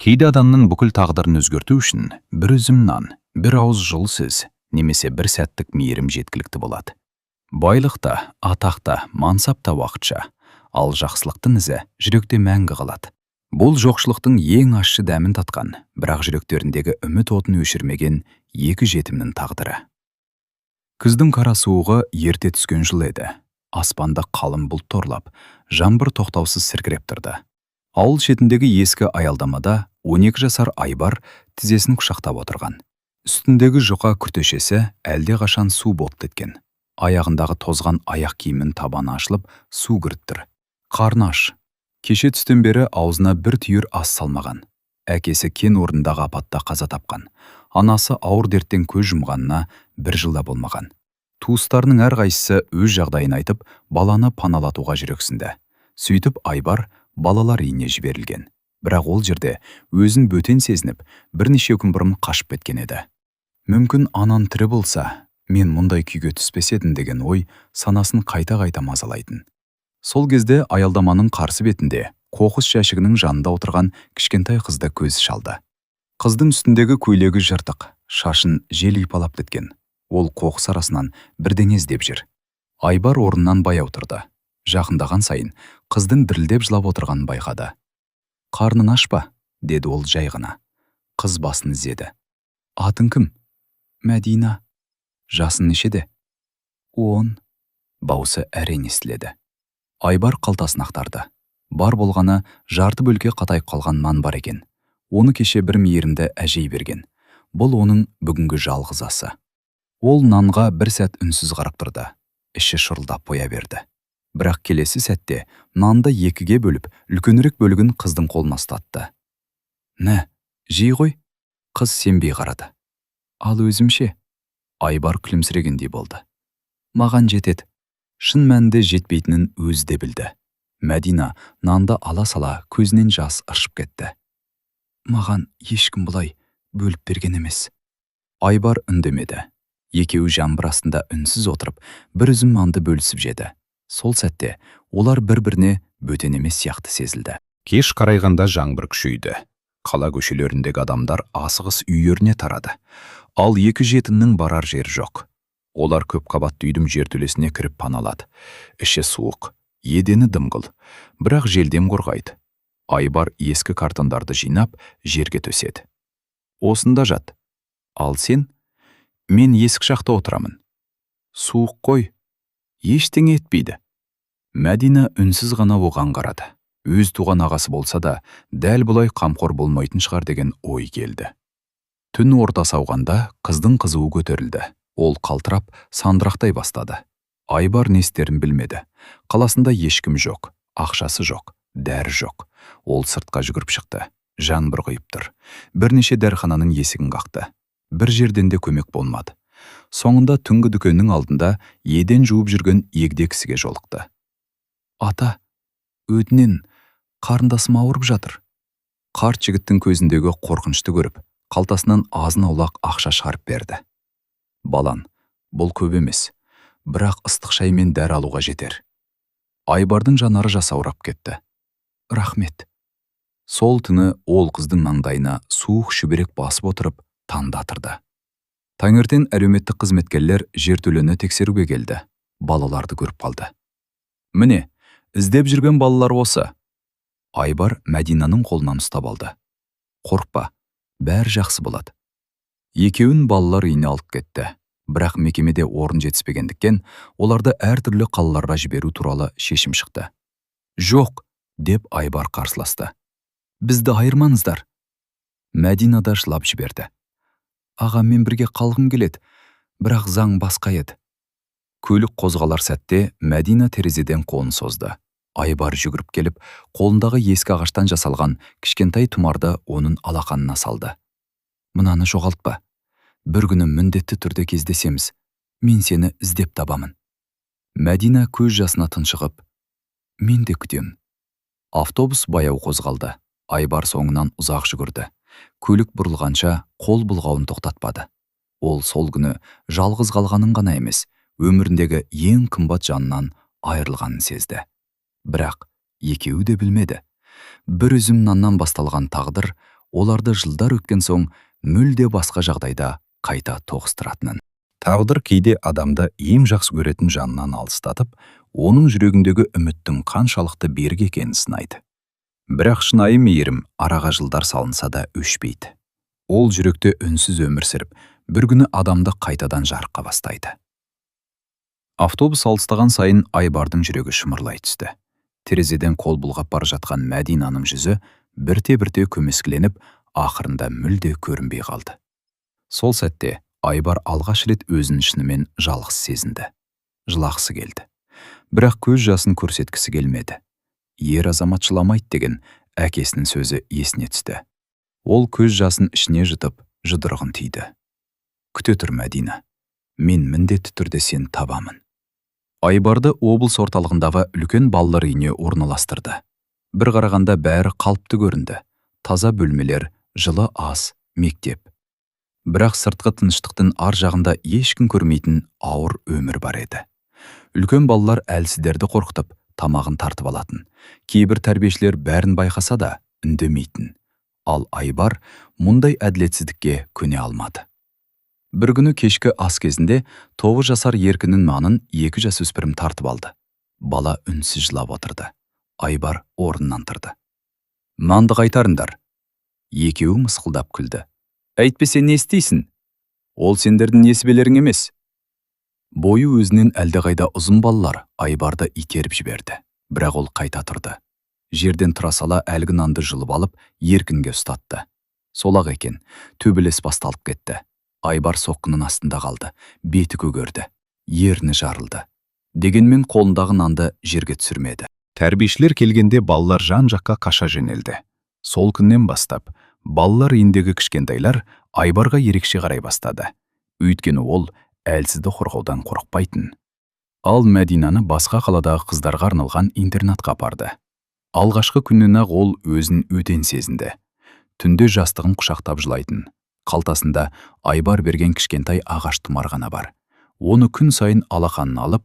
Кейде адамның бүкіл тағдырын өзгерту үшін бір үзім нан, бір ауыз жылы сөз, немесе бір сәттік мейірім жеткілікті болады. Байлық та, атақ та, мансап та уақытша, ал жақсылықтың ізі жүректе мәңгі қалады. Бұл жоқшылықтың ең ащы дәмін татқан, бірақ жүректеріндегі үміт отын өшірмеген екі жетімнің тағдыры. Күздің қара суығы ерте түскен жыл еді. Аспанда қалың бұлт торлап, жаңбыр тоқтаусыз сіркіреп тұрды. Ауыл шетіндегі ескі аялдамада 12 жасар Айбар тізесін құшақтап отырған. Үстіндегі жұқа күртешесі әлде қашан су болып кеткен. Аяғындағы тозған аяқ киімін табаны ашылып, су кіріп тұр. Қарны аш. Кеше түстен бері аузына бір түйір ас салмаған. Әкесі кен орнындағы апатта қаза тапқан. Анасы ауыр дерттен көз жұмғанына бір жылда болмаған. Туыстарының әрқайсысы өз жағдайын айтып, баланы паналатуға жүрексінді. Сөйтіп Айбар балалар үйіне жіберілген. Бірақ ол жерде өзін бөтен сезініп, бірнеше күн бұрын қашып кеткен еді. Мүмкін анан тірі болса, мен мұндай күйге түспес едім деген ой санасын қайта-қайта мазалайтын. Сол кезде аялдаманың қарсы бетінде қоқыс жәшігінің жанында отырған кішкентай қызды көз шалды. Қыздың үстіндегі көйлегі жыртық, шашын жел ұйпалап кеткен. Ол қоқыс арасынан бірдеңе іздеп жүр. Айбар орнынан баяу тұрды. Жақындаған сайын қыздың дірілдеп жылап отырғанын байқады. «Қарның аш па?» деді ол жай ғана. Қыз басын изеді. «Атың кім?» «Мәдина». «Жасың нешеде?» «10». Даусы әрең естіледі. Айбар қалтасын ақтарды. Бар болғаны жарты бөлке қатайып қалған нан бар екен. Оны кеше бір мейірімді әжей берген. Бұл оның бүгінгі жалғыз асы. Ол нанға бір сәт үнсіз қарап тұрды. Іші шырылдап қоя берді. Бірақ келесі сәтте нанды екіге бөліп, үлкенірек бөлігін қыздың қолына ұстатты. «Нә, жей ғой?» Қыз сенбей қарады. «Ал өзімше?» Айбар күлімсірегендей болды. «Маған жетеді». Шын мәнінде жетпейтінін өзі де білді. Мәдина нанды ала сала көзінен жас ыршып кетті. «Маған ешкім бұлай бөліп берген емес». Айбар үндемеді. Екеуі жаңбыр астында үнсіз отырып, бір үзім нанды бөлісіп жеді. Сол сәтте олар бір-біріне бөтен емес сияқты сезілді. Кеш қарайғанда жаңбыр күшейді. Қала көшелеріндегі адамдар асығыс үйлеріне тарады. Ал екі жетімнің барар жері жоқ. Олар көп қабатты үйдің жертөлесіне кіріп паналады. Іші суық, едені дымғыл, бірақ желден қорғайды. Айбар ескі картондарды жинап, жерге төседі. «Осында жат. Ал сен?» «Мен есік жақта отырамын». «Суық қой. Ештеңе етпейді». Мәдина үнсіз ғана оған қарады. Өз туған ағасы болса да, дәл бұлай қамқор болмайтын шығар деген ой келді. Түн ортасы ауғанда қыздың қызуы көтерілді. Ол қалтырап, сандырақтай бастады. Айбар не істерін білмеді. Қаласында ешкім жоқ, ақшасы жоқ, дәрі жоқ. Ол сыртқа жүгіріп шықты. Жаңбыр құйып тұр. Бірнеше дәріхананың есігін қақты. Бір жерден де көмек болмады. Соңында түнгі дүкеннің алдында еден жуып жүрген егде кісіге жолықты. «Ата, өтінен, қарындасым ауырып жатыр». Қарт жігіттің көзіндегі қорқынышты көріп, қалтасынан азын-аулақ ақша шығарып берді. «Балан, бұл көп емес, бірақ ыстық шай мен дәрі алуға жетер». Айбардың жанары жасаурап кетті. «Рахмет». Сол түні ол қыздың маңдайына суық шүберек басып отырып, таңдатырды. Таңертең әлеуметтік қызметкерлер жертөлені тексеруге келді. Балаларды көріп қалды. «Міне, іздеп жүрген балалар осы». Айбар Мәдинаның қолынан ұстап алды. «Қорықпа, бәрі жақсы болады». Екеуін балалар үйіне алып кетті. Бірақ мекемеде орын жетіспегендіктен оларды әртүрлі қалаларға жіберу туралы шешім шықты. «Жоқ», деп Айбар қарсыласты. «Бізді айырмаңыздар». Мәдина да жылап жіберді. «Ағаммен бірге қалғым келеді, бірақ заң басқа еді». Көлік қозғалар сәтте Мәдина терезеден қолын созды. Айбар жүгіріп келіп, қолындағы ескі ағаштан жасалған кішкентай тұмарды оның алақанына салды. «Мынаны жоғалтпа. Бір күні міндетті түрде кездесеміз. Мен сені іздеп табамын». Мәдина көз жасына тұншығып, «Мен де күтемін». Автобус баяу қозғалды. Айбар соңынан ұзақ жүгірді. Көлік бұрылғанша қол бұлғауын тоқтатпады. Ол сол күні жалғыз қалғанын ғана емес, өміріндегі ең қымбат жанынан айырылғанын сезді. Бірақ екеуі де білмеді. Бір үзім наннан басталған тағдыр оларды жылдар өткен соң мүлде басқа жағдайда қайта тоғыстыратынын. Тағдыр кейде адамды ең жақсы көретін жанынан алыстатып, оның жүрегіндегі үміттің қаншалықты берік екенін сынайды. Бірақ шынайы мейірім араға жылдар салынса да өшпейді. Ол жүректе үнсіз өмір сүріп, бір күні адамды қайтадан жарыққа бастайды. Автобус алыстаған сайын Айбардың жүрегі шымырлай түсті. Терезеден қол бұлғап бара жатқан Мәдинаның жүзі бірте-бірте көмескіленіп, ақырында мүлде көрінбей қалды. Сол сәтте Айбар алғаш рет өзін шынымен жалғыз сезінді. Жылағысы келді. Бірақ көз жасын көрсеткісі келмеді. Ер азамат жыламайды деген әкесінің сөзі есіне түсті. Ол көз жасын ішіне жұтып, жұдырығын түйді. Күте тұр, Мәдина. Мен міндетті түрде сені табамын. Айбарды облыс орталығындағы үлкен балалар үйіне орналастырды. Бір қарағанда бәрі қалыпты көрінді. Таза бөлмелер, жылы ас, мектеп. Бірақ сыртқы тыныштықтың ар жағында ешкім көрмейтін ауыр өмір бар еді. Үлкен балалар әлсіздерді қорқытып, тамағын тартып алатын. Кейбір тәрбиешілер бәрін байқаса да үндемейтін. Ал Айбар мұндай әділетсіздікке көне алмады. Бір күні кешкі ас кезінде 9 жасар еркінің нанын 2 жасөспірім тартып алды. Бала үнсіз жылап отырды. Айбар орнынан тұрды. Нанды қайтарыңдар. Екеуі мысқылдап күлді. Әйтпесе не істейсің? Ол сендердің несібелерің емес. Бойы өзінен әлдеқайда ұзын балалар Айбарды итеріп жіберді. Бірақ ол қайта тұрды. Жерден тұра сала әлгі нанды жұлып алып, еркінге ұстатты. Сол-ақ екен, төбелес басталып кетті. Айбар соққының астында қалды, беті көгерді, ерні жарылды. Дегенмен қолындағы нанды жерге түсірмеді. Тәрбиешілер келгенде балалар жан-жаққа қаша жөнелді. Сол күннен бастап, балалар үйіндегі кішкентайлар Айбарға ерекше қарай бастады. Өйткені ол әлсізді қорғаудан қорықпайтын. Ал Мәдинаны басқа қаладағы қыздарға арналған интернатқа апарды. Алғашқы күннен-ақ ол өзін өтен сезінді. Түнде жастығын құшақтап жылайтын. Қалтасында Айбар берген кішкентай ағаш тұмар ғана бар. Оны күн сайын алақанына алып,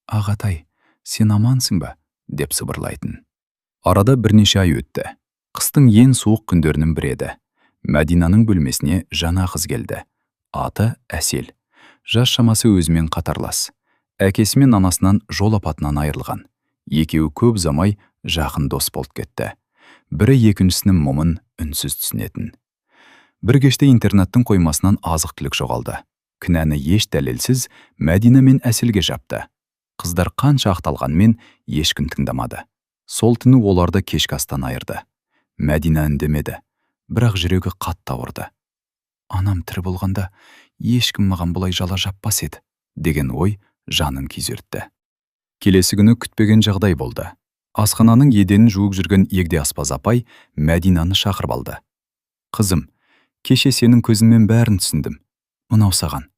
«Ағатай, сен амансың ба?» деп сыбырлайтын. Арада бірнеше ай өтті. Қыстың ең суық күндерінің бірі еді. Мәдинаның бөлмесіне жаңа қыз келді. Аты Әсел. Жас шамасы өзімен қатарлас. Әкесі мен анасынан жол апатынан айырылған. Екеуі көп ұзамай жақын дос болып кетті. Бірі екіншісінің мұңын үнсіз түсінетін. Бір кеште интернаттың қоймасынан азық-түлік жоғалды. Кінәні еш дәлелсіз Мәдина мен Әселге жапты. Қыздар қанша ақталғанмен ешкім тыңдамады. Сол түні оларды кешкі астан айырды. Мәдина үндемеді, бірақ жүрегі қатты ауырды. Анам тірі болғанда ешкім маған бұлай жала жаппас еді, деген ой жанын күйзелтті. Келесі күні күтпеген жағдай болды. Асхананың еденін жуып жүрген егде аспаз апай Мәдинаны шақырып алды. Қызым, кеше сенің көзіңмен бәрін түсіндім. Мынау саған.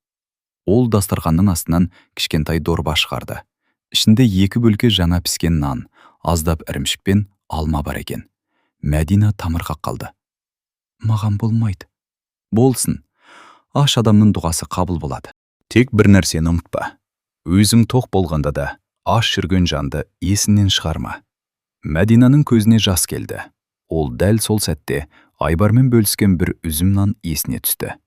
Ол дастарханның астынан кішкентай дорба шығарды. Ішінде 2 бөлке жаңа піскен нан, аздап ірімшік пен алма бар екен. Мәдина тамырға қалды. Маған болмайды. Болсын. Аш адамның дұғасы қабыл болады. Тек бір нәрсені ұмытпа. Өзің тоқ болғанда да аш жүрген жанды есінен шығарма. Мәдинаның көзіне жас келді. Ол дәл сол сәтте Айбармен бөліскен бір үзім нан есіне түсті.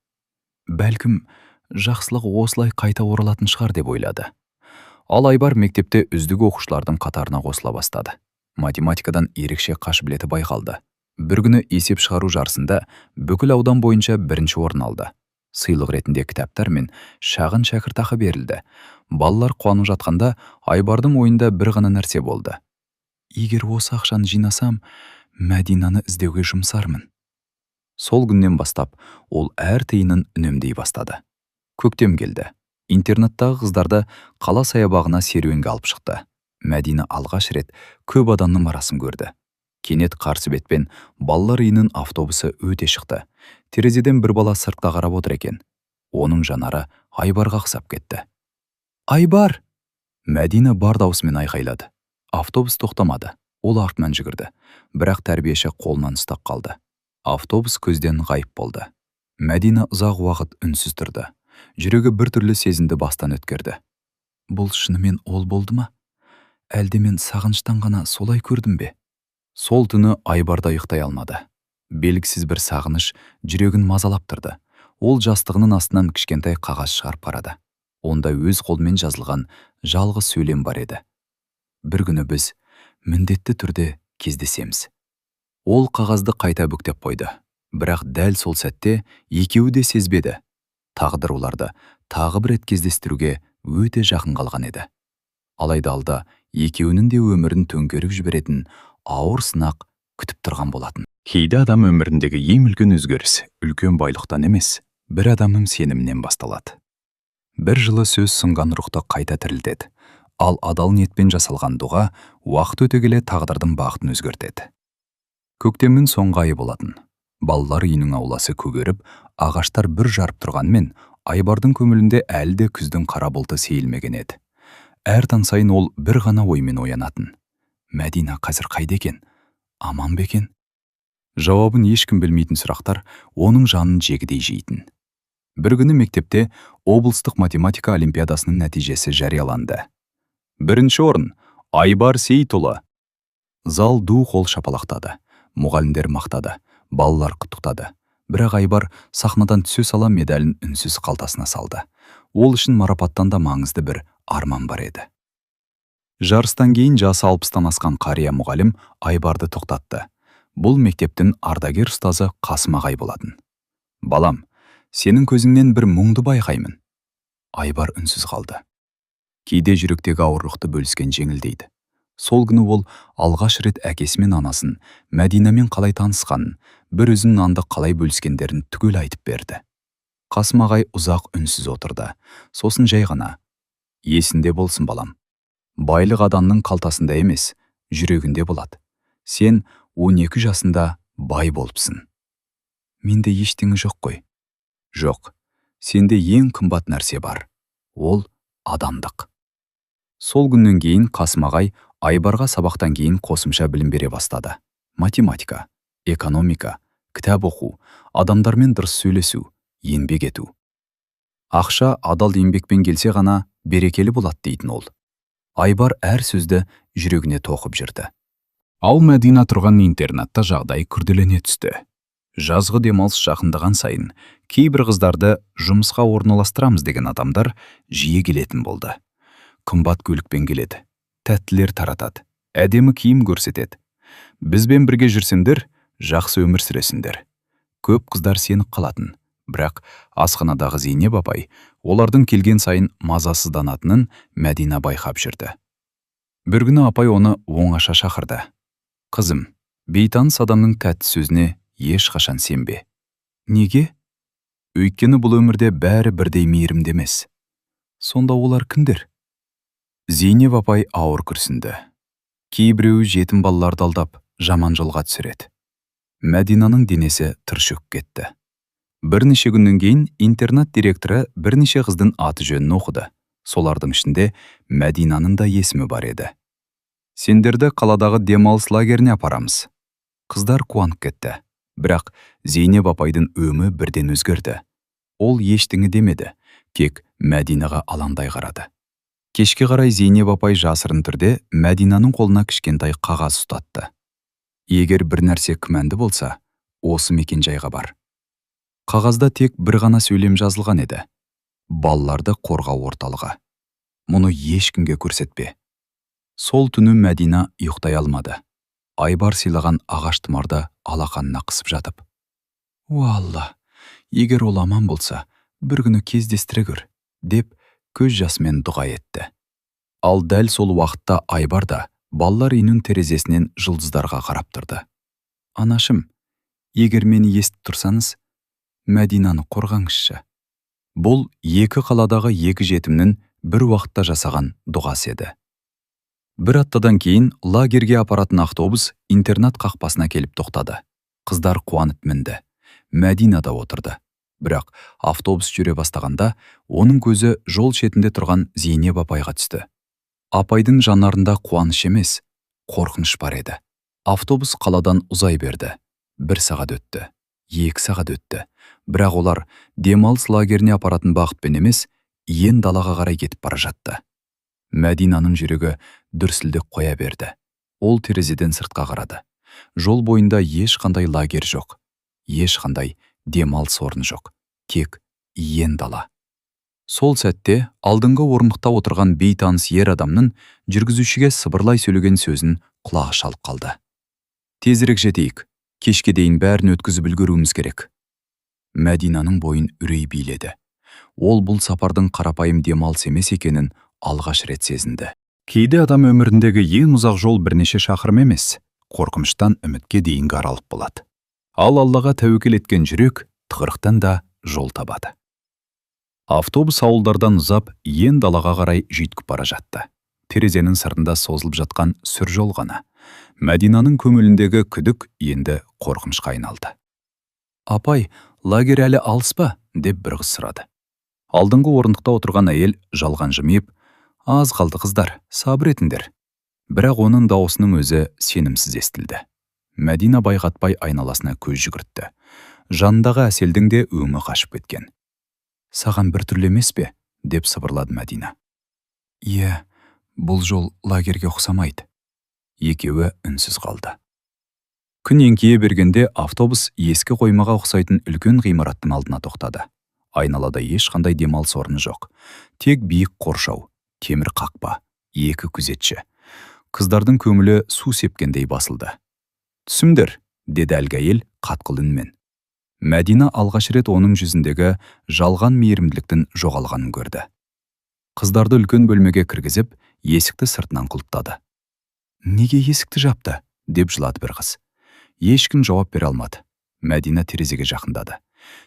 Бәлкім, жақсылық осылай қайта оралатын шығар деп ойлады. Ал Айбар мектепте үздік оқушылардың қатарына қосыла бастады. Математикадан ерекше қаш білеті байқалды. Бір күні есеп шығару жарысында бүкіл аудан бойынша бірінші орын алды. Сыйлық ретінде кітаптар мен шағын шәкіртақы берілді. Балалар қуанып жатқанда Айбардың ойында бір ғана нәрсе болды. Егер осы ақшаны жинасам, Мәдинаны іздеуге жұмсармын. Сол күннен бастап ол әр тиынын үнемдей бастады. Көктем келді. Интернаттағы қыздарды қала саябағына серуенге алып шықты. Мәдина алғаш рет көп адамның арасын көрді. Кенет қарсы бетпен балалар үйінің автобусы өте шықты. Терезеден бір бала сыртқа қарап отыр екен. Оның жанары Айбарға қысап кетті. Айбар! Мәдина бар даусымен айқайлады. Автобус тоқтамады. Ол артынан жүгірді. Бірақ тәрбиеші қолынан ұстап қалды. Автобус көзден ғайып болды. Мәдина ұзақ уақыт үнсіз тұрды. Жүрегі бір түрлі сезімді бастан өткерді. Бұл шынымен ол болды ма? Әлде мен сағыныштан ғана солай көрдім бе? Сол түні Айбарда ұйықтай алмады. Белгісіз бір сағыныш жүрегін мазалап тұрды. Ол жастығының астынан кішкентай қағаз шығарып қарады. Онда өз қолмен жазылған жалғыз сөйлем бар еді. Бір күні біз міндетті түрде кездесеміз. Ол қағазды қайта бүктеп қойды. Бірақ дәл сол сәтте екеуі де сезбеді. Тағдыр оларды тағы бір рет кездестіруге өте жақын қалған еді. Алайда алда екеуінің де өмірін төңкеріп жіберетін ауыр сынақ күтіп тұрған болатын. Кейде адам өміріндегі ең үлкен өзгеріс үлкен байлықтан емес, бір адамның сенімінен басталады. Бір жылы сөз сынған рухты қайта тірілтеді, ал адал ниетпен жасалған дұға уақыт өте келе тағдырдың бағытын өзгертеді. Көктемнің соңғы айы болатын. Балалар үйінің ауласы көгеріп, ағаштар бір жарып тұрғанмен, Айбардың көңілінде әлі де күздің қара бұлты сейілмеген еді. Әр таң сайын ол бір ғана оймен оянатын. Мәдина қазір қайда екен? Аман ба екен? Жауабын ешкім білмейтін сұрақтар оның жанын жегідей жейтін. Бір күні мектепте облыстық математика олимпиадасының нәтижесі жарияланды. Бірінші орын Айбар Сейітұлы. Зал ду қол шапалақтады. Мұғалімдер мақтады, балалар құттықтады. Бірақ Айбар сахнадан түсе сала медалін үнсіз қалтасына салды. Ол үшін марапаттан да маңызды бір арман бар еді. Жарыстан кейін жасы 60-тан асқан қария мұғалім Айбарды тоқтатты. Бұл мектептің ардагер ұстазы Қасым ағай болатын. Балам, сенің көзіңнен бір мұңды байқаймын. Айбар үнсіз қалды. Кейде жүректегі ауыр рухты бөліскен жеңілдейді. Сол күні ол алғаш рет әкесі мен анасын, Мәдинамен қалай танысқанын, бір үзім нанды қалай бөліскендерін түгел айтып берді. Қасым ағай ұзақ үнсіз отырды. Сосын жай ғана: есінде болсын балам. Байлық адамның қалтасында емес, жүрегінде болады. Сен 12 жасында бай болыпсың. Менде ештеңе жоқ қой. Жоқ, сенде ең қымбат нәрсе бар. Ол адамдық. Сол күннен кейін Қасым ағай Айбарға сабақтан кейін қосымша білім бере бастады. Математика, экономика, кітап оқу, адамдармен дұрыс сөйлесу, еңбек ету. Ақша адал еңбекпен келсе ғана берекелі болады дейтін ол. Айбар әр сөзді жүрегіне тоқып жүрді. Ал Мәдина тұрған интернатта жағдай күрделене түсті. Жазғы демалыс жақындаған сайын кейбір қыздарды жұмысқа орналастырамыз деген адамдар жиі келетін болды. Қымбат көлікпен келеді, тәттілер таратады, әдемі киім көрсетеді. Бізбен бірге жүрсеңдер, жақсы өмір сүресіңдер. Көп қыздар сеніп қалатын, бірақ асханадағы Зейнеп апай олардың келген сайын мазасызданатынын Мәдина байқап жүрді. Бір күні апай оны оңаша шақырды. Қызым, бейтаныс адамның тәтті сөзіне ешқашан сенбе. Неге? Өйткені бұл өмірде бәрі бірдей мейірімді емес. Сонда олар кімдер? Зейнеп апай ауыр күрсінді. Кейбіреуі жетім балаларды алдап, жаман жолға түсіреді. Мәдинаның денесі түршігіп кетті. Бірнеше күннен кейін интернат директоры бірнеше қыздың аты жөнін оқыды. Солардың ішінде Мәдинаның да есімі бар еді. Сендерді қаладағы демалыс лагеріне апарамыз. Қыздар қуанып кетті. Бірақ Зейнеп апайдың өңі бірден өзгерді. Ол ештеңе демеді, тек Мәдинаға алаңдай қарады. Кешке қарай Зейнеп апай жасырын түрде Мәдинаның қолына кішкентай қағаз ұстатты. Егер бір нәрсе күмәнді болса, осы мекенжайға бар. Қағазда тек бір ғана сөйлем жазылған еді. Балаларды қорғау орталығы. Мұны ешкімге көрсетпе. Сол түні Мәдина ұйықтай алмады. Айбар сыйлаған ағаш тұмарды алақанына қысып жатып. Алла, егер ол аман болса, бір күні кездестіре көр, деп көз жасымен дұға етті. Ал дәл сол уақытта Айбар да балалар үйінің терезесінен жұлдыздарға қарап тұрды. Анашым, егер мені естіп тұрсаңыз, Мәдинаны қорғаңызшы. Бұл екі қаладағы екі жетімнің бір уақытта жасаған дұғасы еді. Бір аптадан кейін лагерге апаратын автобус интернат қақпасына келіп тоқтады. Қыздар қуанып мінді. Мәдина да отырды. Бірақ автобус жүре бастағанда, оның көзі жол шетінде тұрған Зейнеп апайға түсті. Апайдың жанарында қуаныш емес, қорқыныш бар еді. Автобус қаладан ұзай берді. 1 сағат өтті, 2 сағат өтті. Бірақ олар демалыс лагеріне апаратын бағытпен емес, иен далаға қарай кетіп бара жатты. Мәдинаның жүрегі дүрсілдеп қоя берді. Ол терезеден сыртқа қарады. Жол бойында ешқандай лагер жоқ. ешқандай демалыс орны жоқ, тек иен дала. Сол сәтте алдыңғы орындықта отырған бейтаныс ер адамның жүргізушіге сыбырлай сөйлеген сөзін құлағы шалып қалды. Тезірек жетейік, кешке дейін бәрін өткізіп үлгеруіміз керек. Мәдинаның бойын үрей биледі. Ол бұл сапардың қарапайым демалыс емес екенін алғаш рет сезінді. Кейде адам өміріндегі ең ұзақ жол бірнеше шақырым емес, қорқыныштан үмітке дейінгі аралық болады. Ал Аллаға тәуекел еткен жүрек тығырықтан да жол табады. Автобус ауылдардан ұзап, ен далаға қарай жүйткіп бара жатты. Терезенің сыртында созылып жатқан сүр жол ғана. Мәдинаның көңіліндегі күдік енді қорқынышқа айналды. «Апай, лагерь әлі алыс па?» деп бір қыз сұрады. Алдыңғы орындықта отырған әйел жалған жымиып, «Аз қалды қыздар, сабыр етіңдер». Бірақ оның дауысының өзі сенімсіз естілді. Мәдина байқатпай айналасына көз жүгіртті. Жанындағы әселдің де өңі қашып кеткен. «Саған бір түрлі емес пе?» деп сыбырлады Мәдина. «Иә, бұл жол лагерге ұқсамайды». Екеуі үнсіз қалды. Күн еңкейе бергенде автобус ескі қоймаға ұқсайтын үлкен ғимараттың алдына тоқтады. Айналада ешқандай демалыс орны жоқ. Тек биік қоршау, темір қақпа, екі күзетші. Қыздардың көңілі су сепкендей басылды. «Түсімдер», деді әлгі әйел қатқыл үнмен. Мәдина алғаш рет оның жүзіндегі жалған мейірімділіктің жоғалғанын көрді. Қыздарды үлкен бөлмеге кіргізіп, есікті сыртынан құлыптады. «Неге есікті жапты?» деп жылады бір қыз. Ешкім жауап бере алмады. Мәдина терезеге жақындады.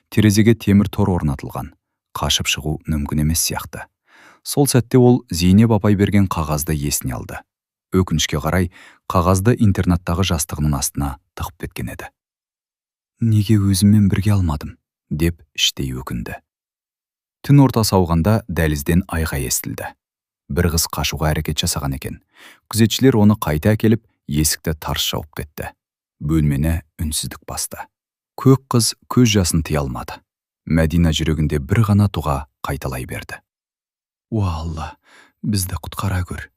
Терезеге темір тор орнатылған. Қашып шығу мүмкін емес сияқты. Сол сәтте ол Зейнеп апай берген қағазды есіне алды. Өкінішке қарай, қағазды интернаттағы жастығының астына тығып кеткен еді. «Неге өзіммен бірге алмадым?» деп іштей өкінді. Түн ортасы ауғанда дәлізден айғай естілді. Бір қыз қашуға әрекет жасаған екен. Күзетшілер оны қайта әкеліп, есікті тарс жауып кетті. Бөлмені үнсіздік басты. Көк қыз көз жасын тыя алмады. Мәдина жүрегінде бір ғана дұға қайталай берді. «О Алла, бізді құтқара көр».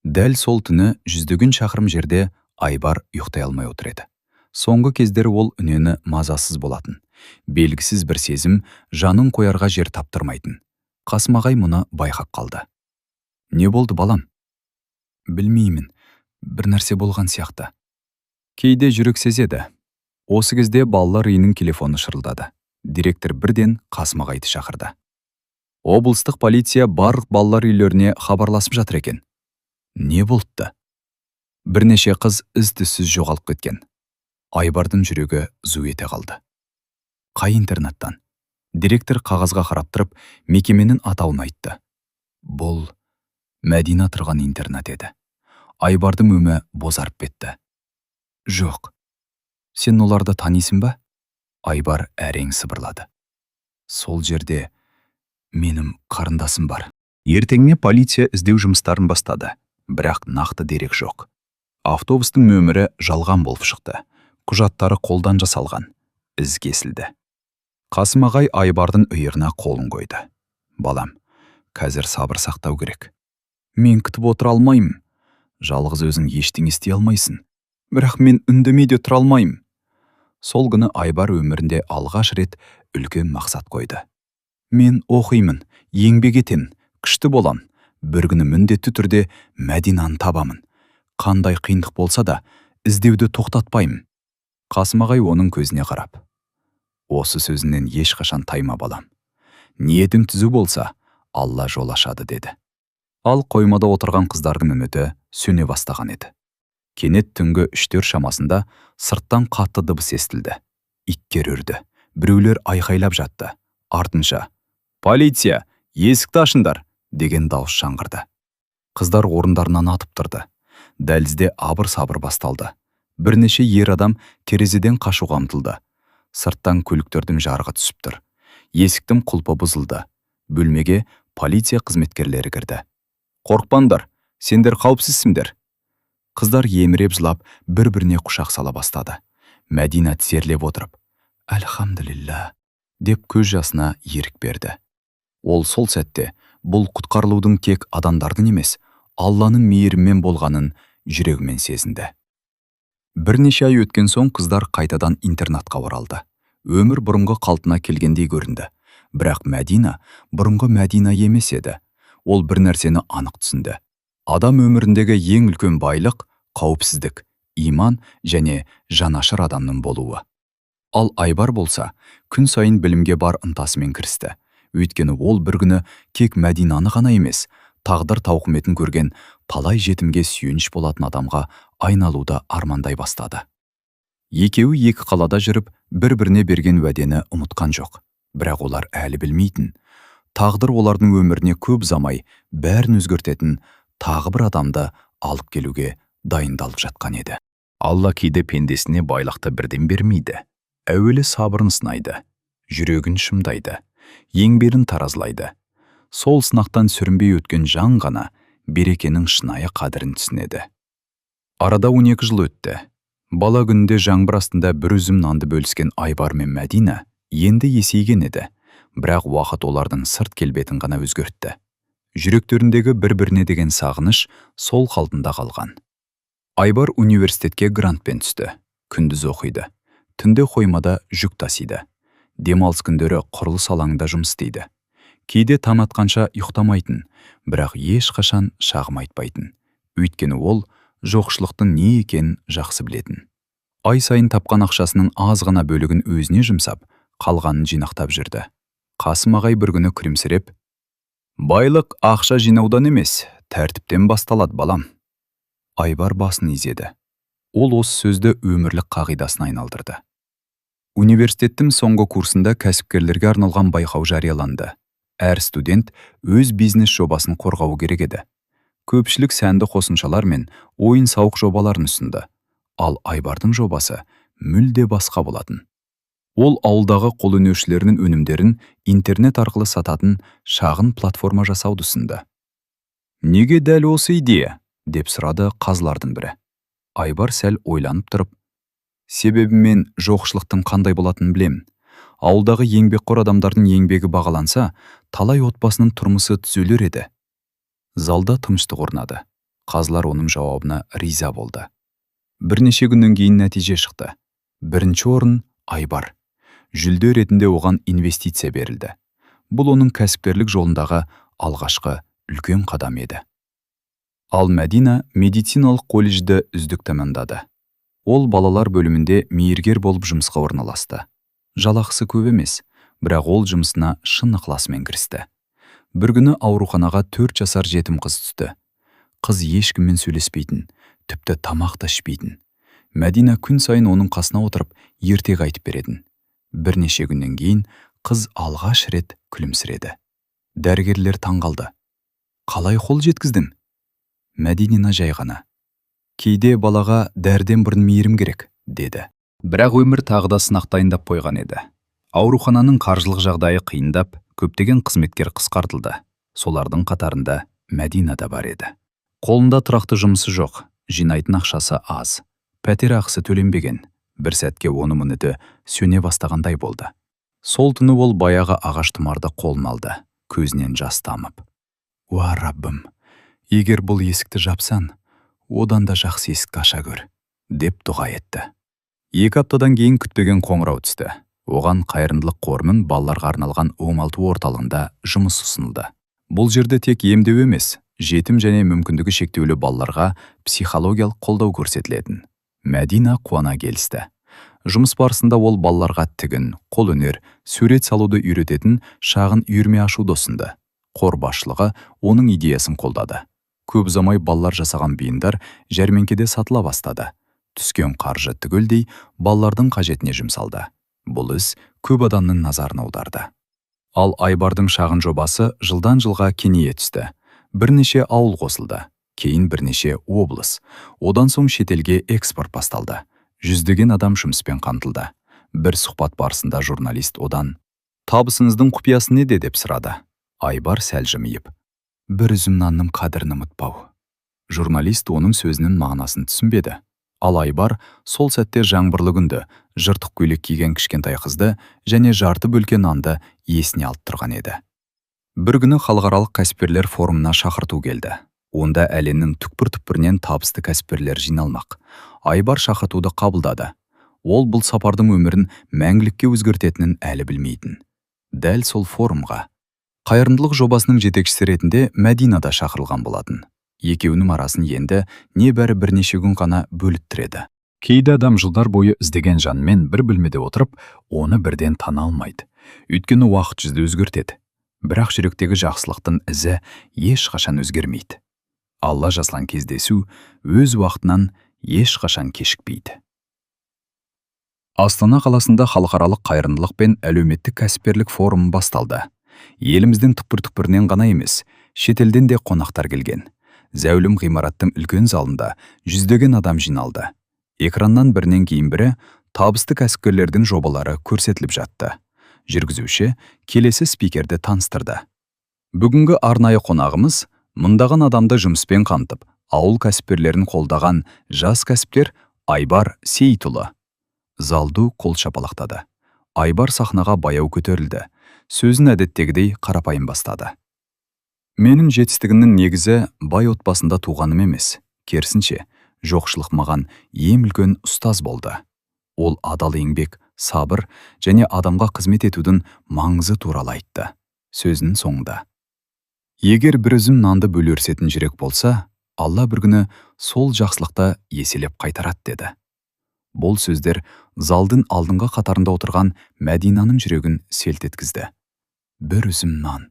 Дәл сол түні жүздеген шақырым жерде Айбар ұйықтай алмай отыр еді. Соңғы кездері ол үнені мазасыз болатын. Белгісіз бір сезім жанын қоярға жер таптырмайтын. Қасмағай мұны байқап қалды. «Не болды, балам?» «Білмеймін, бір нәрсе болған сияқты». Кейде жүрек сезеді. Осы кезде балалар үйінің телефоны шырылдады. Директор бірден Қасмағайды шақырды. Облыстық полиция барлық балалар үйлеріне хабарласып жатыр екен. «Не болыпты?» Бірнеше қыз із-түссіз жоғалып кеткен. Айбардың жүрегі зу ете қалды. «Қай интернаттан?» Директор қағазға қарап тұрып, мекеменің атауын айтты. Бұл Мәдина тұрған интернат еді. Айбардың өңі бозарып кетті. «Жоқ. Сен оларды танисың ба?» Айбар әрең сыбырлады. «Сол жерде менің қарындасым бар». Ертеңіне полиция іздеу жұмыстарын бастады, бірақ нақты дерек жоқ. Автобустың нөмірі жалған болып шықты. Құжаттары қолдан жасалған. Із кесілді. Қасымағай Айбардың иығына қолын қойды. «Балам, қазір сабыр сақтау керек. Мен күтіп отыра алмаймын. Жалғыз өзің ештеңе істей алмайсың. Бірақ мен үндемей де тұра алмаймын». Сол күні Айбар өмірінде алғаш рет үлкен мақсат қойды. «Мен оқимын, еңбек етемін, күшті болам. Бір күні міндетті түрде Мәдинаны табамын. Қандай қиындық болса да, іздеуді тоқтатпаймын». Қасымағай оның көзіне қарап: «Осы сөзінен ешқашан тайма, балам. Ниетің түзу болса, Алла жол ашады», деді. Ал қоймада отырған қыздардың үміті сөне бастаған еді. Кенет түнгі 3-4 шамасында сырттан қатты дыбыс естілді. Иттер үрді. Біреулер айқайлап жатты. Артынша: «Полиция, есікті ашыңдар!» деген дауыс жаңғырды. Қыздар орындарынан атып тұрды. Дәлізде абыр-сабыр басталды. Бірнеше ер адам терезеден қашуға ұмтылды. Сырттан көліктердің жарығы түсіп тұр. Есіктің құлпы бұзылды. Бөлмеге полиция қызметкерлері кірді. «Қорықпаңдар, сендер қауіпсізсіңдер». Қыздар еміреп жылап, бір-біріне құшақ сала бастады. Мәдина тізерлеп отырып: «Әлхамдулилля», деп көз жасына ерік берді. Ол сол сәтте бұл құтқарылудың тек адамдардың емес, Алланың мейірімен болғанын жүрегімен сезінді. Бірнеше ай өткен соң қыздар қайтадан интернатқа оралды. Өмір бұрынғы қалпына келгендей көрінді. Бірақ Мәдина бұрынғы Мәдина емес еді. Ол бір нәрсені анық түсінді. Адам өміріндегі ең үлкен байлық қауіпсіздік, иман және жанашыр адамның болуы. Ал Айбар болса, күн сайын білімге бар ынтасымен кірісті. Өйткені ол бір күні тек Мәдинаны ғана емес, тағдыр тауқыметін көрген талай жетімге сүйеніш болатын адамға айналуды армандай бастады. Екеуі екі қалада жүріп, бір-біріне берген уәдені ұмытқан жоқ. Бірақ олар әлі білмейтін. Тағдыр олардың өміріне көп замай бәрін өзгертетін тағы бір адамды алып келуге дайындалып жатқан еді. Алла кейде пендесіне байлықты бірден бермейді. Әуелі сабырын сынайды, жүрегін шымдайды, еңбегін таразылайды. Сол сынақтан сүрінбей өткен жан ғана берекенің шынайы қадірін түсінеді. Арада 12 жыл өтті. Бала күнінде жаңбыр астында бір үзім нанды бөліскен Айбар мен Мәдина енді есейген еді. Бірақ уақыт олардың сырт келбетін ғана өзгертті. Жүректеріндегі бір-біріне деген сағыныш сол қалпында қалған. Айбар университетке грантпен түсті. Күндіз оқиды. Түнде қоймада жүк тасиды. Демалыс күндері құрылыс алаңында жұмыс істейді. Кейде таң атқанша ұйықтамайтын, бірақ ешқашан шағым айтпайтын. Өйткені ол жоқшылықтың не екенін жақсы білетін. Ай сайын тапқан ақшасының аз ғана бөлігін өзіне жұмсап, қалғанын жинақтап жүрді. Қасым ағай бір күні күлімсіреп: «Байлық ақша жинаудан емес, тәртіптен басталады, балам». Айбар басын изеді. Ол осы сөзді өмірлік қағидасына айналдырды. Университеттің соңғы курсында кәсіпкерлерге арналған байқау жарияланды. Әр студент өз бизнес жобасын қорғауы керек еді. Көпшілік сәнді қосымшалар мен ойын-сауық жобаларын ұсынды. Ал Айбардың жобасы мүлде басқа болатын. Ол ауылдағы қолөнершілерінің өнімдерін интернет арқылы сататын шағын платформа жасауды ұсынды. «Неге дәл осы идея?» деп сұрады қазылардың бірі. Айбар сәл ойланып тұрып: «Себебі мен жоқшылықтың қандай болатынын білемін. Ауылдағы еңбекқор адамдардың еңбегі бағаланса, талай отбасының тұрмысы түзелер еді». Залда тыныштық орнады. Қазылар оның жауабына риза болды. Бірнеше күннен кейін нәтиже шықты. Бірінші орын Айбар. Жүлде ретінде оған инвестиция берілді. Бұл оның кәсіпкерлік жолындағы алғашқы үлкен қадам еді. Ал Мәдина медициналық колледжді үздік тәмамдады. Ол балалар бөлімінде мейіргер болып жұмысқа орналасты. Жалақысы көп емес, бірақ ол жұмысына шын ықыласымен кірісті. Бір күні ауруханаға 4 жасар жетім қыз түсті. Қыз ешкіммен сөйлеспейтін, тіпті тамақ та ішпейтін. Мәдина күн сайын оның қасына отырып, ертек айтып беретін. Бірнеше күннен кейін қыз алғаш рет күлімсіреді. Дәрігерлер таңғалды. «Қалай қол жеткіздің?» Мәдина жай ғана: «Кейде балаға дәрден бұрын мейірім керек», деді. Бірақ өмір тағы да сынақ дайындап қойған еді. Аурухананың қаржылық жағдайы қиындап, көптеген қызметкер қысқартылды. Солардың қатарында Мәдина да бар еді. Қолында тұрақты жұмысы жоқ, жинайтын ақшасы аз. Пәтер ақысы төленбеген. Бір сәтке оны мүніті сөне бастағандай болды. Сол түні ол баяғы ағаш тұмарды қолына алды, көзінен жас тамып: «Уа Раббым, егер бұл есікті жапсан, одан да жақсы есікті аша көр», деп дұға етті. 2 аптадан кейін күтпеген қоңырау түсті. Оған қайырымдылық қорының балаларға арналған оңалту орталығында жұмыс ұсынылды. Бұл жерде тек емдеу емес, жетім және мүмкіндігі шектеулі балаларға психологиялық қолдау көрсетілетін. Мәдина қуана келісті. Жұмыс барысында ол балаларға тігін, қолөнер, сурет салуды үйрететін шағын үйірме ашуды ұсынды. Қор басшылығы оның идеясын қолдады. Көп ұзамай балалар жасаған бұйымдар жәрмеңкеде сатыла бастады. Түскен қаржы түгелдей балалардың қажетіне жұмсалды. Бұл іс көп адамның назарын аударды. Ал Айбардың шағын жобасы жылдан жылға кеңейе түсті. Бірнеше ауыл қосылды, кейін бірнеше облыс. Одан соң шетелге экспорт басталды. Жүздеген адам жұмыспен қамтылды. Бір сұхбат барысында журналист одан: «Табысыңыздың құпиясы неде?» деп сұрады. Айбар сәл жымиып: «Бір үзім нанның қадірін ұмытпау». Журналист оның сөзінің мағынасын түсінбеді. Ал Айбар сол сәтте жаңбырлы күнді, жыртық көйлек киген кішкентай қызды және жарты бөлке нанды есіне алып тұрған еді. Бір күні халықаралық кәсіпкерлер форумына шақырту келді. Онда әлемнің түкпір-түкпірінен табысты кәсіпкерлер жиналмақ. Айбар шақыртуды қабылдады. Ол бұл сапардың өмірін мәңгілікке өзгертетінін әлі білмейтін. Дәл сол форумға қайырымдылық жобасының жетекшісі ретінде Мәдина да шақырылған болатын. Екеуінің арасын енді небәрі бірнеше күн ғана бөліттіреді. Кейде адам жылдар бойы іздеген жанмен бір бөлмеде отырып, оны бірден тана алмайды. Өйткені уақыт жүзді өзгертеді. Бірақ жүректегі жақсылықтың ізі ешқашан өзгермейді. Алла жазған кездесу өз уақытынан ешқашан кешікпейді. Астана қаласында халықаралық қайырымдылық пен әлеуметтік кәсіпкерлік форумы басталды. Еліміздің түкпір-түкпірінен ғана емес, шетелден де қонақтар келген. Зәулім ғимараттың үлкен залында жүздеген адам жиналды. Экраннан бірінен кейін бірі табысты кәсіпкерлердің жобалары көрсетіліп жатты. Жүргізуші келесі спикерді таныстырды. Бүгінгі арнайы қонағымыз мыңдаған адамды жұмыспен қамтып, ауыл кәсіпкерлерін қолдаған жас кәсіпкер Айбар Сейітұлы. Залду қол шапалақтады. Айбар сахнаға баяу көтерілді. Сөзін әдеттегідей қарапайым бастады. Менің жетістігімнің негізі бай отбасында туғаным емес, керісінше, жоқшылық маған ең үлкен ұстаз болды. Ол адал еңбек, сабыр және адамға қызмет етудің маңызы туралы айтты. Сөзінің соңында: егер бір үзім нанды бөлерсетін жүрек болса, Алла бір күні сол жақсылықты еселеп қайтарады деді. Бұл сөздер залдың алдыңғы қатарында отырған Мәдинаның жүрегін селт еткізді. Бір үзім нан.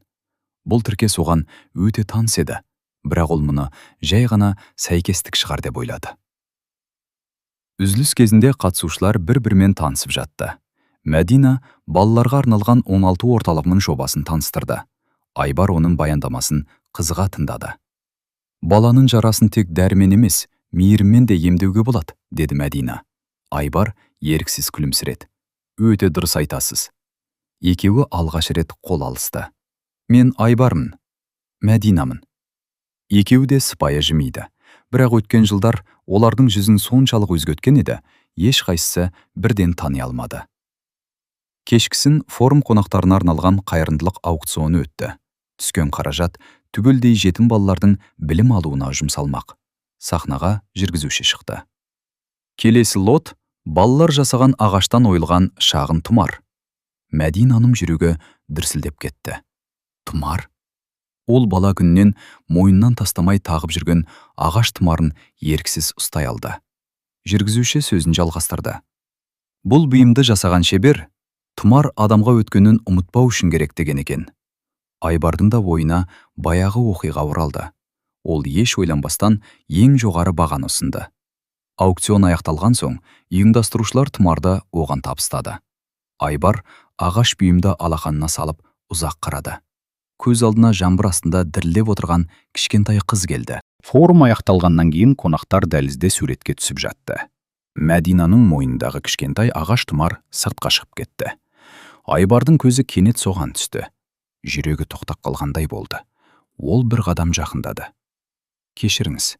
Бұл тіркес оған өте таныс еді, бірақ ол мұны жай ғана сәйкестік шығар деп ойлады. Үзіліс кезінде қатысушылар бір-бірімен танысып жатты. Мәдина балаларға арналған 16 орталығының жобасын таныстырды. Айбар оның баяндамасын қызыға тыңдады. Баланың жарасын тек дәрімен емес, мейіріммен де емдеуге болады, деді Мәдина. Айбар еріксіз күлімсіреді. Өте дұрыс айтасыз. Екеуі алғаш рет қол алысты. Мен Айбармын, Мәдинамын. Екеуі де сыпайы жымиды. Бірақ өткен жылдар олардың жүзін соншалық өзгерткен еді, ешқайсысы бірден тани алмады. Кешкісін форум қонақтарына арналған қайырымдылық аукционы өтті. Түскен қаражат түгелдей жетім балалардың білім алуына жұмсалмақ. Сахнаға жүргізуші шықты. Келесі лот балалар жасаған ағаштан ойылған шағын тұмар. Мәдинаның жүрегі дүрсілдеп кетті. Тұмар? Ол бала күннен мойнынан тастамай тағып жүрген ағаш тұмарын еріксіз ұстай алды. Жүргізуші сөзін жалғастырды. Бұл бұйымды жасаған шебер тұмар адамға өткенін ұмытпау үшін керек деген екен. Айбардың да ойына баяғы оқиға оралды. Ол еш ойланбастан ең жоғары бағаны ұсынды. Аукцион аяқталған соң, ұйымдастырушылар тұмарды оған табыстады. Айбар ағаш бұйымды алақанына салып ұзақ қарады. Көз алдына жаңбыр астында дірілдеп отырған кішкентай қыз келді. Форум аяқталғаннан кейін қонақтар дәлізде суретке түсіп жатты. Мәдинаның мойнындағы кішкентай ағаш тұмар сыртқа шығып кетті. Айбардың көзі кенет соған түсті. Жүрегі тоқтап қалғандай болды. Ол бір қадам жақындады. Кешіріңіз,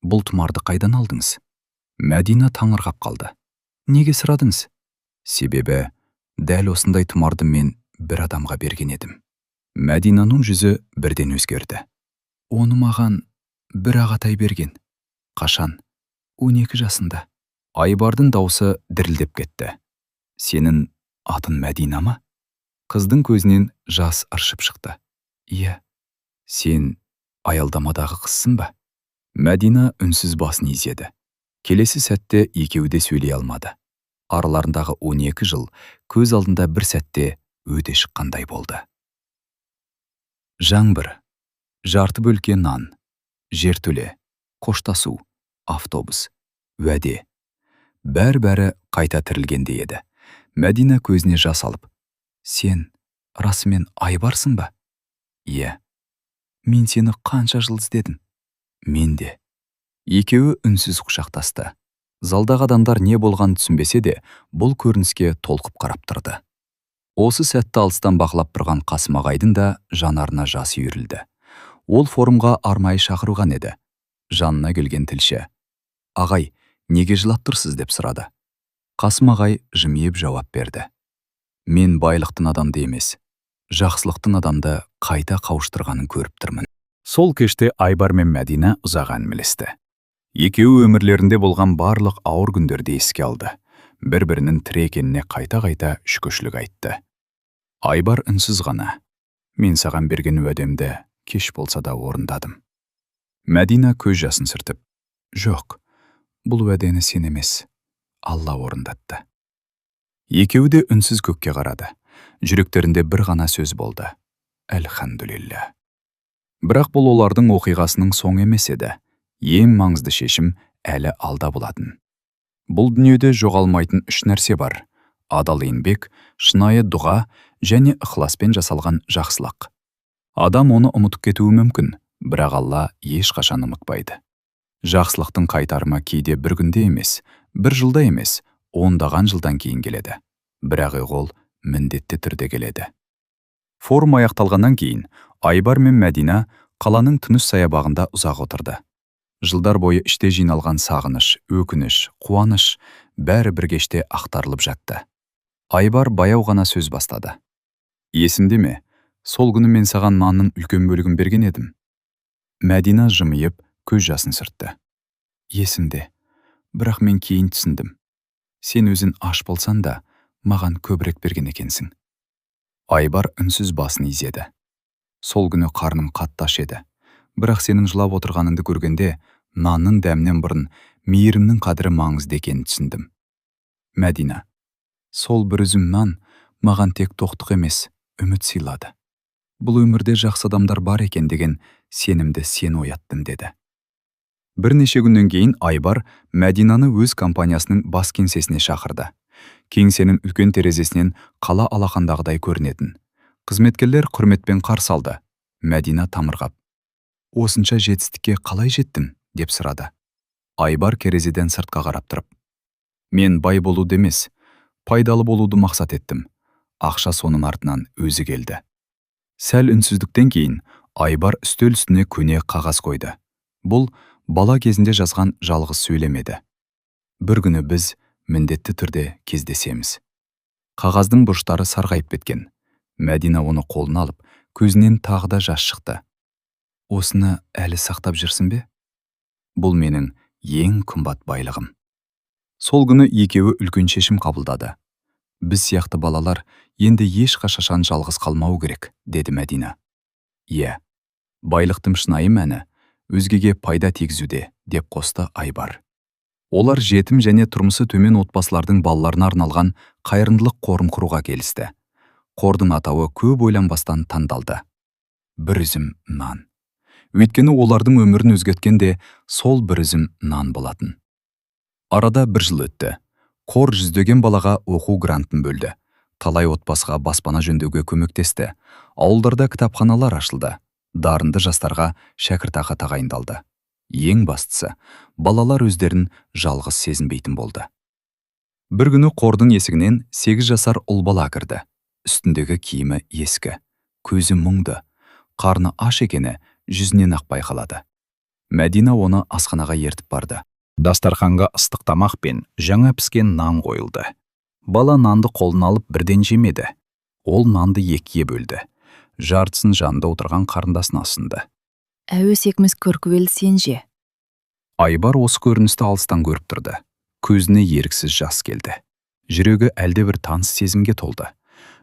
бұл тұмарды қайдан алдыңыз? Мәдина таңырқап қалды. Неге сұрадыңыз? Себебі, дәл осындай тұмарды мен бір адамға берген едім. Мәдинаның жүзі бірден өзгерді. Оны маған бір ағатай берген. Қашан? 12 жасында. Айбардың даусы дірілдеп кетті. Сенің атын Мәдина ма? Қыздың көзінен жас ыршып шықты. Иә. Сен аялдамадағы қызсың ба? Мәдина үнсіз басын изеді. Келесі сәтте екеуі де сөйлей алмады. Араларындағы 12 жыл көз алдында бір сәтте өте шыққандай болды. Жаңбыр, жарты бөлке нан, жертөле, қоштасу, автобус, уәде. Бәрі қайта тірілгенде еді. Мәдина көзіне жас алып: сен расымен Айбарсың ба? Иә. Мен сені қанша жыл іздедім? Мен де. Екеуі үнсіз құшақтасты. Залдағы адамдар не болғанын түсінбесе де, бұл көрініске толқып қарап тұрды. Осы сәтті алыстан бақылап тұрған Қасым ағайдың да жанарына жас үйірілді. Ол форумға арнайы шақырылған еді. Жанына келген тілші: ағай, неге жылап тұрсыз деп сұрады. Қасым ағай жымиып жауап берді: мен байлықтың адамды емес, жақсылықтың адамды қайта қауыштырғанын көріп тұрмын. Сол кеште Айбар мен Мәдина ұзақ әңгімелесті. Екеуі өмірлерінде болған барлық ауыр күндерді еске алды. бір-бірінің тірі екеніне қайта-қайта шүкіршілік айтты. Айбар үнсіз ғана: «Мен саған берген уәдемді кеш болса да орындадым». Мәдина көз жасын сүртіп: «Жоқ, бұл уәдені сен емес, Алла орындатты». Екеуі де үнсіз көкке қарады. Жүректерінде бір ғана сөз болды: «Әлхамдулилля». Бірақ бұл олардың оқиғасының соңы емес еді. Ең маңызды шешім әлі алда болатын. Бұл дүниеде жоғалмайтын үш нәрсе бар: адал еңбек, шынайы дұға және ықыласпен жасалған жақсылық. Адам оны ұмытып кетуі мүмкін, бірақ Алла ешқашан ұмытпайды. Жақсылықтың қайтарымы кейде бір күнде емес, бір жылда емес, ондаған жылдан кейін келеді. Бірақ ол міндетті түрде келеді. Форум аяқталғаннан кейін Айбар мен Мәдина қаланың тыныш саябағында ұзақ отырды. Жылдар бойы іште жиналған сағыныш, өкініш, қуаныш бәрі бір кеште ақтарылып жатты. Айбар баяу ғана сөз бастады: «Есіңде ме? Сол күні мен саған нанның үлкен бөлігін берген едім». Мәдина жымиып, көз жасын сүртті: «Есімде, бірақ мен кейін түсіндім. Сен өзің аш болсан да, маған көбірек берген екенсің». Айбар үнсіз басын изеді: «Сол күні қарным қатты аш еді. Бірақ сенің жылап отырғаныңды көргенде, нанның дәмінен бұрын мейірімнің қадірі маңызды екенін түсіндім». Мәдина: «Сол бір үзім нан маған тек тоқтық емес, үміт сыйлады. Бұл өмірде жақсы адамдар бар екен деген сенімді сен ояттың», деді. Бірнеше күннен кейін Айбар Мәдинаны өз компаниясының бас кеңсесіне шақырды. Кеңсенің үлкен терезесінен қала алақандағыдай көрінетін. Қызметкерлер құрметпен қарсы алды. Мәдина тамырғап: «Осынша жетістікке қалай жеттің?» деп сұрады. Айбар терезеден сыртқа қарап тұрып: «Мен бай болуды емес, пайдалы болуды мақсат еттім. Ақша соның артынан өзі келді». Сәл үнсіздіктен кейін Айбар үстел үстіне көне қағаз қойды. Бұл бала кезінде жазған жалғыз сөйлем еді: «Бір күні біз міндетті түрде кездесеміз». Қағаздың бұрыштары сарғайып кеткен. Мәдина оны қолына алып, көзінен тағы да жас шықты. «Осыны әлі сақтап жүрсің бе? Бұл менің ең қымбат байлығым». Сол күні екеуі үлкен шешім қабылдады. «Біз сияқты балалар енді ешқашан жалғыз қалмау керек», деді Мәдина. «Иә, байлықтың шынайы мәні өзгеге пайда тигізуде», деп қосты Айбар. Олар жетім және тұрмысы төмен отбасылардың балаларына арналған қайырымдылық қорын құруға келісті. Қордың атауы көп ойланбастан таңдалды: «Бір үзім нан». Өйткені олардың өмірін өзгерткен де сол бір үзім нан болатын. Арада бір жыл өтті. Қор жүздеген балаға оқу грантын бөлді. Талай отбасыға баспана жөндеуге көмектесті. Ауылдарда кітапханалар ашылды. Дарынды жастарға шәкіртақы тағайындалды. Ең бастысы, балалар өздерін жалғыз сезінбейтін болды. Бір күні қордың есігінен 8 жасар ұл бала кірді. Үстіндегі киімі ескі, көзі мұңды, қарны аш екені жүзінен ақ байқалады. Мәдина оны асханаға ертіп барды. Дастарханға ыстық тамақ пен жаңа піскен нан қойылды. Бала нанды қолына алып бірден жемеді. Ол нанды екіге бөлді. Жартысын жанында отырған қарындасына ұсынды. «Әуесекміз көркөвел сен же». Айбар осы көріністі алыстан көріп тұрды. Көзіне еріксіз жас келді. Жүрегі әлде бір таныс сезімге толды.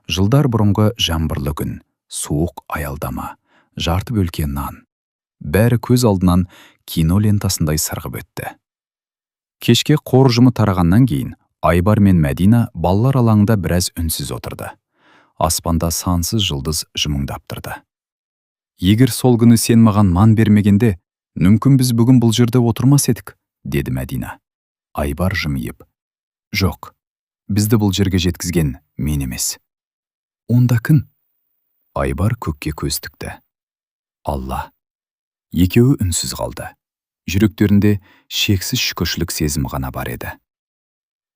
Жылдар бұрынғы жаңбырлы күн, суық аялдама, жарты бөлке нан. Бәрі көз алдынан кино лентасындай сырғып өтті. Кешке қор ұжымы тарағаннан кейін Айбар мен Мәдина балалар алаңында біраз үнсіз отырды. Аспанда сансыз жұлдыз жымыңдап тұрды. «Егер сол күні сен маған нан бермегенде, мүмкін біз бүгін бұл жерде отырмас едік», деді Мәдина. Айбар жымиып: «Жоқ, бізді бұл жерге жеткізген мен емес». «Онда кім?» Айбар көкке көз тікті. «Алла». Екеуі үнсіз қалды. Жүректерінде шексіз шүкіршілік сезім ғана бар еді.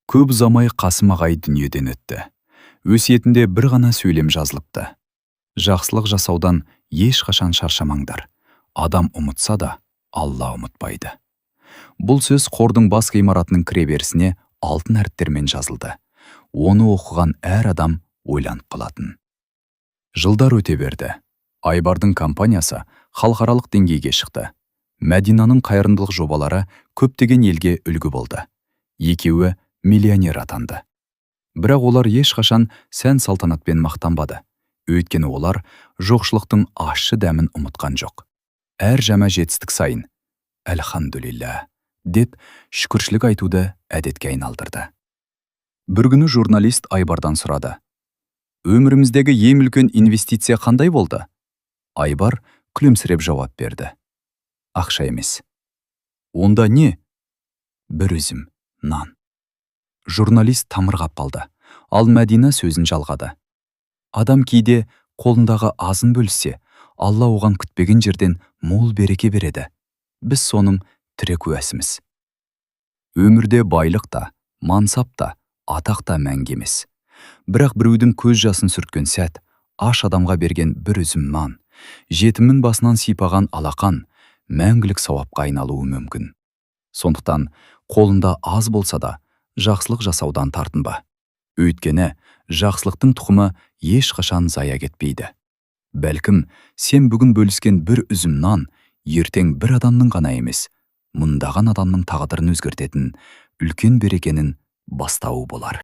Көп ұзамай Қасым ағай дүниеден өтті. Өсиетінде бір ғана сөйлем жазылыпты: «Жақсылық жасаудан ешқашан шаршамаңдар. Адам ұмытса да, Алла ұмытпайды». Бұл сөз қордың бас ғимаратының кіреберісіне алтын әріптермен жазылды. Оны оқыған әр адам ойланып қалатын. Жылдар өте берді. Айбардың компаниясы халықаралық деңгейге шықты. Мәдинаның қайырымдылық жобалары көптеген елге үлгі болды. Екеуі миллионер атанды. Бірақ олар ешқашан сән салтанатпен мақтанбады. Өйткені олар жоқшылықтың ащы дәмін ұмытқан жоқ. Әр жаңа жетістік сайын «Әлхамдулилля» деп шүкіршілік айтуды әдетке айналдырды. Бір күні журналист Айбардан сұрады: «Өміріміздегі ең үлкен инвестиция қандай болды?» Айбар күлімсіреп жауап берді: «Ақша емес». «Онда не?» «Бір үзім нан». Журналист тамырғап қалды. Ал Мәдина сөзін жалғады: «Адам кейде қолындағы азын бөлсе, Алла оған күтпеген жерден мол береке береді. Біз соның тірі куәсіміз. Өмірде байлық та, мансап та, атақ та мәңгі емес. Бірақ біреудің көз жасын сүрткен сәт, аш адамға берген бір үзім нан, жетімнің басынан сипаған алақан мәңгілік сауапқа айналуы мүмкін. Сондықтан қолында аз болса да, жақсылық жасаудан тартынба. Өйткені жақсылықтың тұқымы ешқашан зая кетпейді. Бәлкім, сен бүгін бөліскен бір үзім нан ертең бір адамның ғана емес, мыңдаған адамның тағдырын өзгертетін үлкен берекенің бастауы болар».